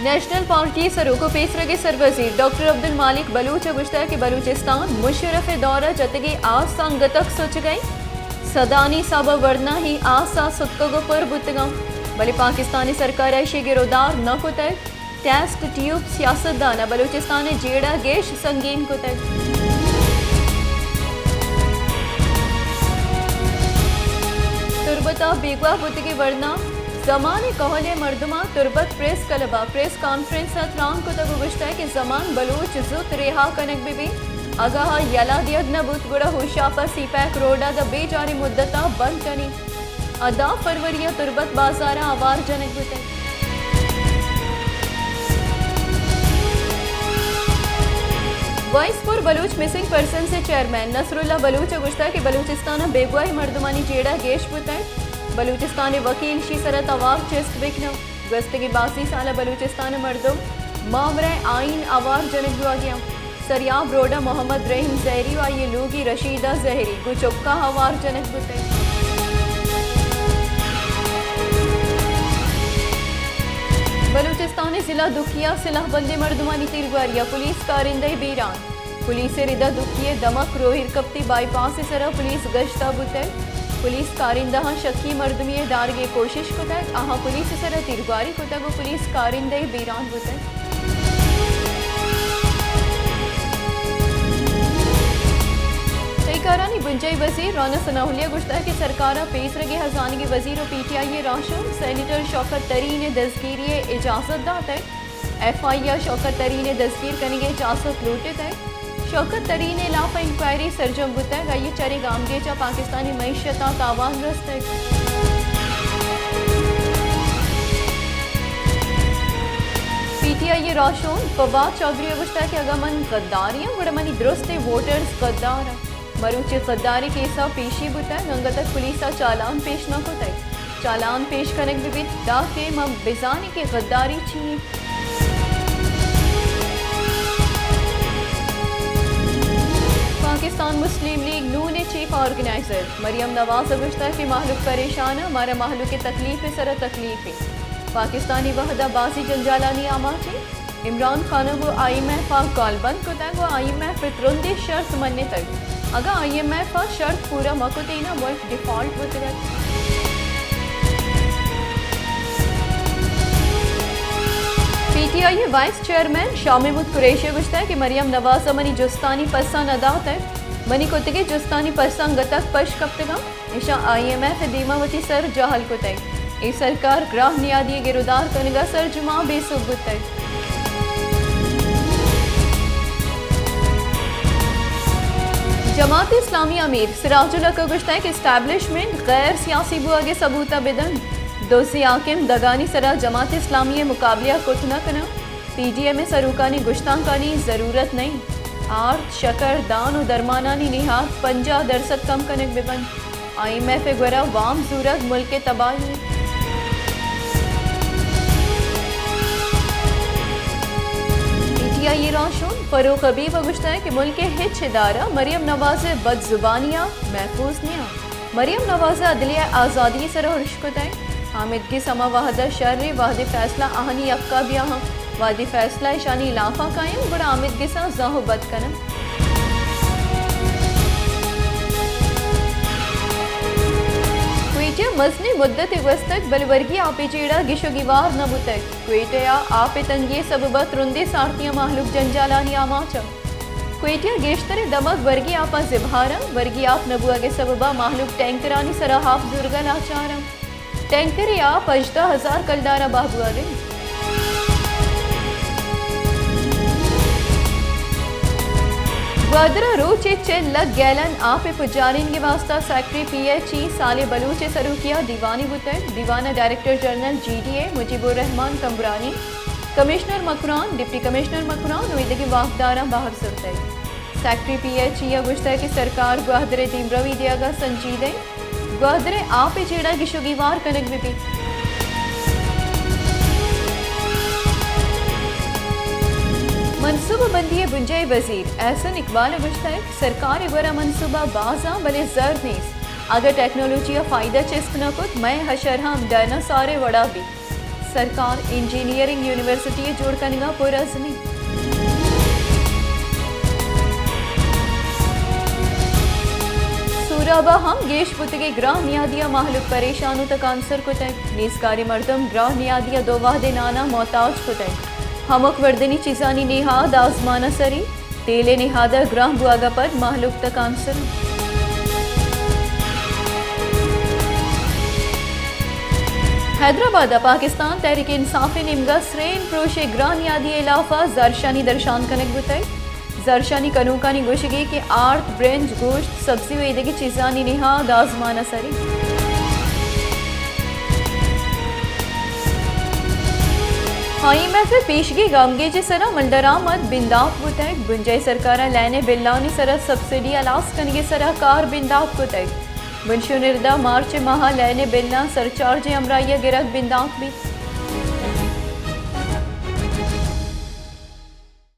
national party सरूको पेसरगे सरवजीर doctor Abdul मालिक बलूच गुश्ता के बलूचिस्तान मुशर्रफ दौरा जतगी आसा गतक सोच गई सदानी साब वरना ही आसा सुतकगो पर बुतगा भले पाकिस्तानी सरकार ऐशे गिरोदार न कुतक टेस्ट ट्यूब सियासतदाना बलूचिस्तान जेड़ा गेश संगीन कुतक तुरबता बेगवा बुतगी वरना जमान कहले मर्दमा तुरबत प्रेस कलबा प्रेस कॉन्फ्रेंस त्रांग को तक गुश्ता है कि जमान बलूच जुत रेहा कनक बिबी अगाह यला दियद न बुतगुड़ा हुशापा सीपैक रोडा द बेजारी मुद्दता बंद कनी अदा फरवरिया तुरबत बाजारा आवार जनक बुते वाइसपुर बलूच मिसिंग पर्सन से चेयरमैन नसरुल्ला बलूच गुश्ता के बलूचिस्तान बेगवाई मर्दमानी जेड़ा गेश बुते बलूचिस्तान वकील शी सरत अवार चेस्ट बिकना गस्तगी 82 साल बलूचिस्तान मर्दम मामरे आइन अवार जनक दुआ गया सरियाब रोडा मोहम्मद रहीम जहरी व ये लूगी रशीदा जहरी गुचुक्का हवार जनक बुते बलूचिस्तान जिला दुखिया सिलाहबंदी मर्दमानी तिरगुआरिया पुलिस कारिंदे बीरान पुलिस रिदा दुखिए दमक रोहिर कप्ती बाईपास से सरा पुलिस गश्ता बुते पुलिस कारिंदा शक्की मर्दमी दारगे कोशिश कुतै आहा पुलिस सर तिरगारी कुतगो पुलिस कारिंदे बीरान बुते तैकारानी बुंजई वजीर राना सनाहुलिया गुश्ता की सरकारा पेश रगे हजानी के वजीर पीटीआई राशन सेनेटर शौकत तरीन दस्तगीरी इजाजत दाता FIA शौकत तरीन दस्तगीर करेंगे इजाजत लूटे तय शौकत तरीन इलाफा इंक्वायरी सरजम बुता ये चरे गामगे चा पाकिस्तानी मईशता तावान रस्ते पीटीआई राशोन फवाद चौधरी गुश्ता के अगमन गद्दारियां गुड़मनी दुरुस्ते वोटर्स गद्दार मरूचे गद्दारी केसा पेशी बुता गंगा तक पुलिस चालान पेश न को तय चालान पेश करने भी दा के मम बिजानी के गद्दारी छी पाकिस्तान मुस्लिम लीग नून चीफ ऑर्गेनाइजर मरियम नवाज गुश्ता की माहलुक परेशान हमारा माहलुक के तकलीफ सर तकलीफ पाकिस्तानी वहदा बाजी जंजालानी आमाची इमरान खान को IMF कॉलबंद को तक IMF फितरुंदी शर्त मनने तक अगर IMF शर्त पूरा मकुते ना मुल्क डिफॉल्ट होते PTI vice chairman Shah Mahmood Qureshi गुश्ता है कि मरियम नवाज मनी जुस्तानी पसा नदात है मनी कुतगे जुस्तानी पसा गतक पश कप्तगा इशा IMF दीमावती सर जहल कुतै ए सरकार ग्राह नियादी गिरदार कनगा सर जुमा बेसुबुत है जमात इस्लामी अमीर सिराजुल हक गुश्ता है कि एस्टैब्लिशमेंट गैर सियासी बुआगे सबूता बिदन दोसी आकिम दगानी सरा जमात इस्लामी मुकाबलिया कुतना कना PDM में सरूकानी गुश्तांकानी ज़रूरत नहीं आर्थ शकर दान और दरमानानी निहात 50% कम कनक बिबन IMF गुरा वाम सूरत मुल्क के तबाही PTI राशों फरूख हबीब गुश्ता है कि मुल्क के हिच इदारा मरियम नवाज बदजुबानिया महफूज निया मरियम नवाज अदलिया आज़ादी सर रिश्कुत हामिद की समा वाहदा शर्र वाहद फैसला आहनी अक्का बिया वादी फैसला ईशानी लाफा कायम बड़ा आमिद के साथ जाहो बद कनम क्वेटे मजने मुद्दत वस्तक बलवर्गी आपे चेड़ा गिशोगिवार न बुतक क्वेटिया आपे तंगे सबबत रुंदे सारतियां माहलूक जंजालानी आमाचा क्वेटिया गेश्तरे दमक वर्गी आपा जिभारा वर्गी आप नबुआ के सबबा माहलूक टैंकरानी सराहाफ जुर्गल आचारम टैंकर आप 18,000 कलदारा बाबुआ रे वादरा रोचे चेल लग गैलन आप पुजारिन के वास्ता सेक्रेटरी PHE साले बलूचे सरूकिया दीवानी बुतर दीवाना director general GDA Mujibur Rahman Kamrani commissioner Makran deputy commissioner Makran उइद के वाफदारा बाहर सुरते सेक्रेटरी PHE गुश्ता की सरकार ग्वादरे दीमरवी दियागा संजीदे ग्वादरे आप चेड़ा की शुगीवार कनक बिपी मनसूबा बंदी बुंजई वजीर एहसन इकबाल गुश्ता है सरकार इगवरा मनसूबा बाजा भले जर नीस अगर टेक्नोलॉजी फ़ायदा चिस्त न कुत मैं हशर हम डरना सारे वड़ा भी सरकार इंजीनियरिंग यूनिवर्सिटी जोड़ कनगा पुरजमी सूराबा हम गेश पुतगे ग्राह नियादिया माहलुक परेशानु तक आंसर कुतक निस्कारी मर्दम ग्राह नियादिया दो वाहदे नाना मोहताज कुतक हमक वर्दनी चिजानी नेहाद आजमाना सरी तेले नेहादा ग्राह बुआगा पर माहलुक तक आंसर हैदराबाद पाकिस्तान तहरीक इंसाफ निमगा स्रेन प्रोशे ग्राह नियादी इलाफा जरशानी दर्शान कनक बुतई जरशानी कनूकानी गोशगी के आर्थ ब्रेंज गोश्त सब्जी वेदगी चीजानी निहाद आजमाना सरी IMF पेशगी गमगे सरा मलडरामद बिंदाफ बुतक बुंजय सरकारा लैने बिल्लानी सरा सब्सिडी अलास कनगे सरा कार बिंदाफ बुतक बुनशु निर्दा मार्च माह लैने बिल्ला सरचार्ज अमराइया गिरक बिंदाफ भी